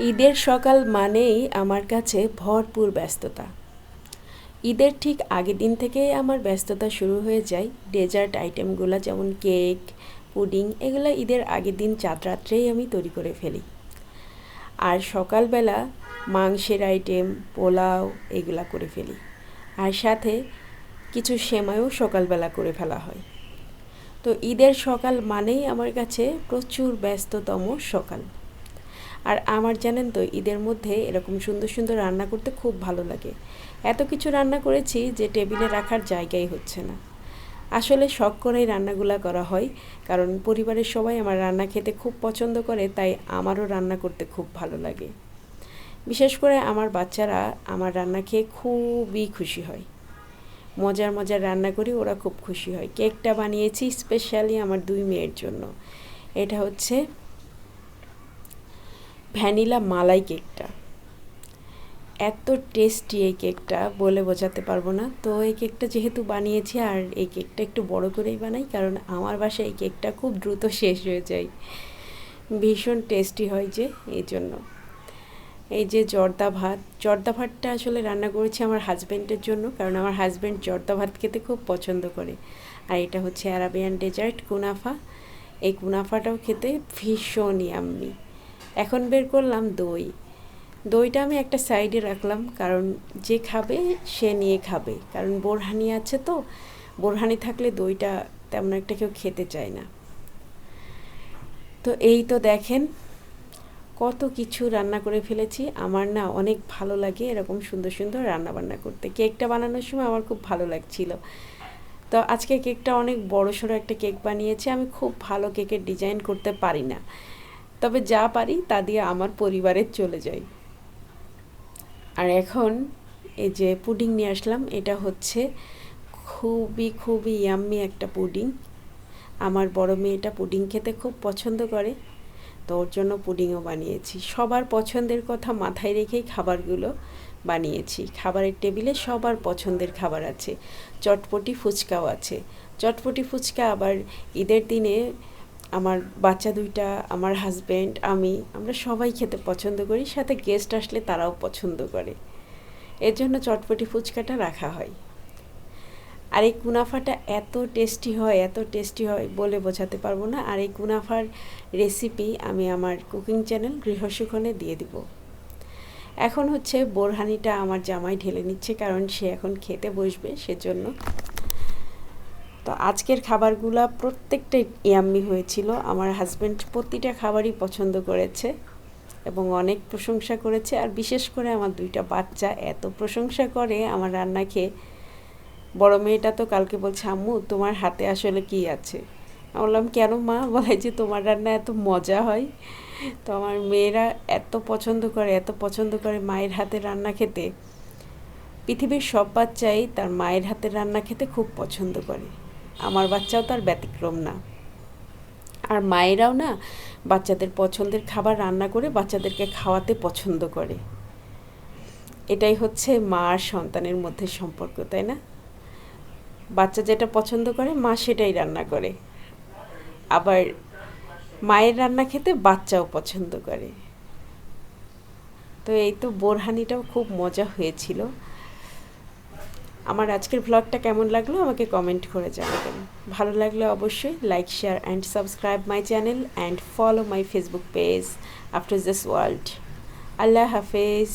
ঈদের সকাল মানেই আমার কাছে ভরপুর ব্যস্ততা। ঈদের ঠিক আগের দিন থেকেই আমার ব্যস্ততা শুরু হয়ে যায়। ডেজার্ট আইটেমগুলো যেমন কেক, পুডিং এগুলো ঈদের আগের দিন চাঁদ রাত্রেই আমি তৈরি করে ফেলি। আর সকালবেলা মাংসের আইটেম, পোলাও এগুলা করে ফেলি। আর সাথে কিছু সেমাইও সকালবেলা করে ফেলা হয়। তো ঈদের সকাল মানেই আমার কাছে প্রচুর ব্যস্ততম সকাল। আর আমার জানেন তো ঈদের মধ্যে এরকম সুন্দর সুন্দর রান্না করতে খুব ভালো লাগে। এত কিছু রান্না করেছি যে টেবিলে রাখার জায়গাই হচ্ছে না। আসলে শখ করেই রান্নাগুলা করা হয়, কারণ পরিবারের সবাই আমার রান্না খেতে খুব পছন্দ করে, তাই আমারও রান্না করতে খুব ভালো লাগে। বিশেষ করে আমার বাচ্চারা আমার রান্না খেয়ে খুবই খুশি হয়। মজার মজার রান্না করি, ওরা খুব খুশি হয়। কেকটা বানিয়েছি স্পেশালি আমার 2 মেয়ের জন্য। এটা হচ্ছে ভ্যানিলা মালাই কেকটা। এত টেস্টি এই কেকটা বলে বোঝাতে পারবো না। তো এই কেকটা যেহেতু বানিয়েছি, আর এই কেকটা একটু বড় করেই বানাই, কারণ আমার বাসায় এই কেকটা খুব দ্রুত শেষ হয়ে যায়। ভীষণ টেস্টি হয় যে, এই জন্য। এই যে জর্দা ভাতটা আসলে রান্না করেছি আমার হাজব্যান্ডের জন্য, কারণ আমার হাজব্যান্ড জর্দা ভাত খেতে খুব পছন্দ করে। আর এটা হচ্ছে আরাবিয়ান ডেজার্ট কুনাফা। এই কুনাফাটাও খেতে ভীষণ ইয়াম্মি। এখন বের করলাম দইটা আমি একটা সাইডে রাখলাম, কারণ যে খাবে সে নিয়ে খাবে, কারণ বোরহানি আছে, তো বোরহানি থাকলে দইটা তেমন একটা কেউ খেতে চায় না। তো এই তো দেখেন কত কিছু রান্না করে ফেলেছি। আমার না অনেক ভালো লাগে এরকম সুন্দর সুন্দর রান্না বান্না করতে। কেকটা বানানোর সময় আমার খুব ভালো লাগছিল। তো আজকে কেকটা অনেক বড়সড় একটা কেক বানিয়েছি। আমি খুব ভালো কেকের ডিজাইন করতে পারি না, তবে যা পারি তা দিয়ে আমার পরিবারের চলে যায়। আর এখন এই যে পুডিং নিয়ে আসলাম, এটা হচ্ছে খুবই খুবই ইয়াম্মি একটা পুডিং। আমার বড় মেয়েটা পুডিং খেতে খুব পছন্দ করে, তো ওর জন্য পুডিংও বানিয়েছি। সবার পছন্দের কথা মাথায় রেখেই খাবারগুলো বানিয়েছি। খাবারের টেবিলে সবার পছন্দের খাবার আছে। চটপটি ফুচকাও আছে। চটপটি ফুচকা আবার ঈদের দিনে আমার বাচ্চা দুইটা, আমার হাজব্যান্ড, আমরা সবাই খেতে পছন্দ করি, সাথে গেস্ট আসলে তারাও পছন্দ করে। এর জন্য চটপটি ফুচকাটা রাখা হয়। আর এই কুনাফাটা এত টেস্টি হয় বলে বোঝাতে পারবো না। আর এই কুনাফার রেসিপি আমি আমার কুকিং চ্যানেল গৃহসুখনে দিয়ে দিব। এখন হচ্ছে বোরহানিটা আমার জামাই ঢেলে নিচ্ছে, কারণ সে এখন খেতে বসবে সেজন্য। তো আজকের খাবারগুলো প্রত্যেকটাই ইয়াম্মি হয়েছিল। আমার হাজব্যান্ড প্রতিটা খাবারই পছন্দ করেছে এবং অনেক প্রশংসা করেছে। আর বিশেষ করে আমার 2টা বাচ্চা এত প্রশংসা করে আমার রান্না খেয়ে। বড় মেয়েটা তো কালকে বলছে, আম্মু তোমার হাতে আসলে কি আছে? আমি বললাম, কেন মা? বলে যে তোমার রান্না এত মজা হয়। তো আমার মেয়েরা এত পছন্দ করে মায়ের হাতে রান্না খেতে। পৃথিবীর সব বাচ্চাই তার মায়ের হাতের রান্না খেতে খুব পছন্দ করে। আমার বাচ্চাও তার ব্যতিক্রম না। আর মায়েরাও না বাচ্চাদের পছন্দের খাবার রান্না করে বাচ্চাদেরকে খাওয়াতে পছন্দ করে। এটাই হচ্ছে মা আর সন্তানের মধ্যে সম্পর্ক, তাই না? বাচ্চা যেটা পছন্দ করে মা সেটাই রান্না করে। আবার মায়ের রান্না খেতে বাচ্চাও পছন্দ করে। তো এই তো বোরহানিটাও খুব মজা হয়েছিল। আমার আজকের ভ্লগটা কেমন লাগলো আমাকে কমেন্ট করে জানাবেন। ভালো লাগলে অবশ্যই like, share and subscribe my channel and follow my Facebook page after this world. আল্লাহ হাফেজ।